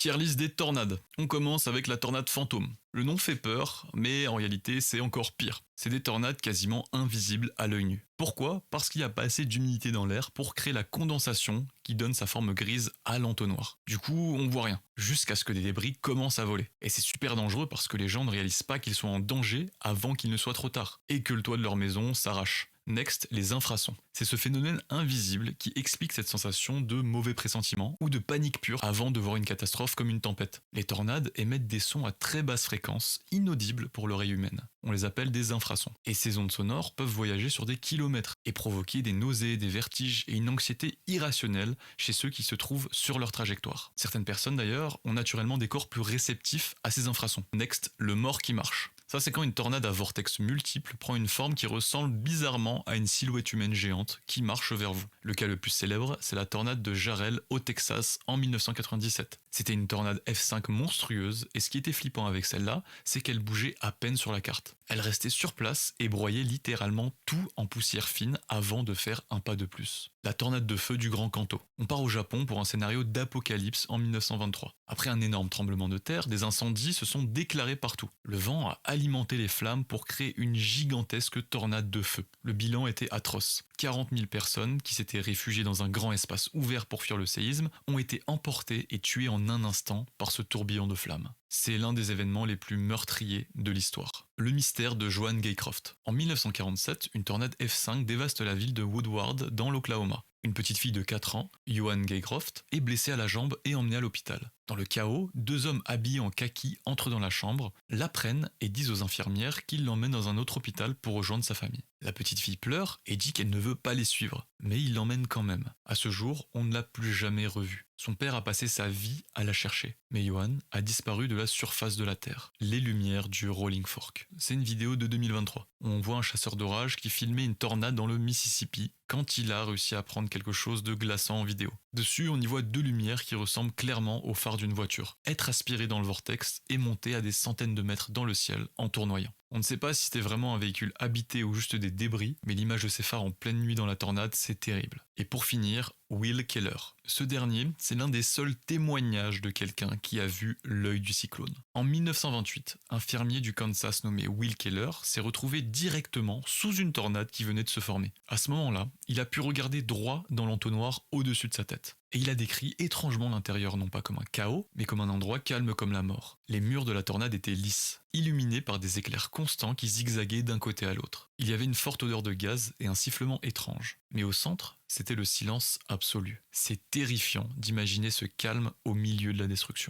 Tier list des tornades. On commence avec la tornade fantôme. Le nom fait peur, mais en réalité c'est encore pire. C'est des tornades quasiment invisibles à l'œil nu. Pourquoi? Parce qu'il n'y a pas assez d'humidité dans l'air pour créer la condensation qui donne sa forme grise à l'entonnoir. Du coup, on voit rien, jusqu'à ce que des débris commencent à voler. Et c'est super dangereux parce que les gens ne réalisent pas qu'ils sont en danger avant qu'il ne soit trop tard, et que le toit de leur maison s'arrache. Next, les infrasons. C'est ce phénomène invisible qui explique cette sensation de mauvais pressentiment ou de panique pure avant de voir une catastrophe comme une tempête. Les tornades émettent des sons à très basse fréquence, inaudibles pour l'oreille humaine. On les appelle des infrasons. Et ces ondes sonores peuvent voyager sur des kilomètres et provoquer des nausées, des vertiges et une anxiété irrationnelle chez ceux qui se trouvent sur leur trajectoire. Certaines personnes d'ailleurs ont naturellement des corps plus réceptifs à ces infrasons. Next, le mort qui marche. Ça, c'est quand une tornade à vortex multiple prend une forme qui ressemble bizarrement à une silhouette humaine géante qui marche vers vous. Le cas le plus célèbre, c'est la tornade de Jarrell au Texas en 1997. C'était une tornade F5 monstrueuse, et ce qui était flippant avec celle-là, c'est qu'elle bougeait à peine sur la carte. Elle restait sur place et broyait littéralement tout en poussière fine avant de faire un pas de plus. La tornade de feu du Grand Kanto. On part au Japon pour un scénario d'apocalypse en 1923. Après un énorme tremblement de terre, des incendies se sont déclarés partout. Le vent a alimenté les flammes pour créer une gigantesque tornade de feu. Le bilan était atroce. 40 000 personnes, qui s'étaient réfugiées dans un grand espace ouvert pour fuir le séisme, ont été emportées et tuées en un instant par ce tourbillon de flammes. C'est l'un des événements les plus meurtriers de l'histoire. Le mystère de Joan Gaycroft. En 1947, une tornade F5 dévaste la ville de Woodward dans l'Oklahoma. Une petite fille de 4 ans, Joan Gaycroft, est blessée à la jambe et emmenée à l'hôpital. Dans le chaos, deux hommes habillés en kaki entrent dans la chambre, la prennent et disent aux infirmières qu'ils l'emmènent dans un autre hôpital pour rejoindre sa famille. La petite fille pleure et dit qu'elle ne veut pas les suivre, mais ils l'emmènent quand même. À ce jour, on ne l'a plus jamais revue. Son père a passé sa vie à la chercher, mais Joan a disparu de la surface de la Terre. Les lumières du Rolling Fork. C'est une vidéo de 2023. On voit un chasseur d'orage qui filmait une tornade dans le Mississippi quand il a réussi à prendre quelque chose de glaçant en vidéo. Dessus, on y voit deux lumières qui ressemblent clairement au phare d'une voiture, être aspirées dans le vortex et monter à des centaines de mètres dans le ciel en tournoyant. On ne sait pas si c'était vraiment un véhicule habité ou juste des débris, mais l'image de ces phares en pleine nuit dans la tornade, c'est terrible. Et pour finir, Will Keller. Ce dernier, c'est l'un des seuls témoignages de quelqu'un qui a vu l'œil du cyclone. En 1928, un fermier du Kansas nommé Will Keller s'est retrouvé directement sous une tornade qui venait de se former. À ce moment-là, il a pu regarder droit dans l'entonnoir au-dessus de sa tête. Et il a décrit étrangement l'intérieur non pas comme un chaos, mais comme un endroit calme comme la mort. Les murs de la tornade étaient lisses, illuminés par des éclairs constants qui zigzaguaient d'un côté à l'autre. Il y avait une forte odeur de gaz et un sifflement étrange. Mais au centre, c'était le silence absolu. C'est terrifiant d'imaginer ce calme au milieu de la destruction.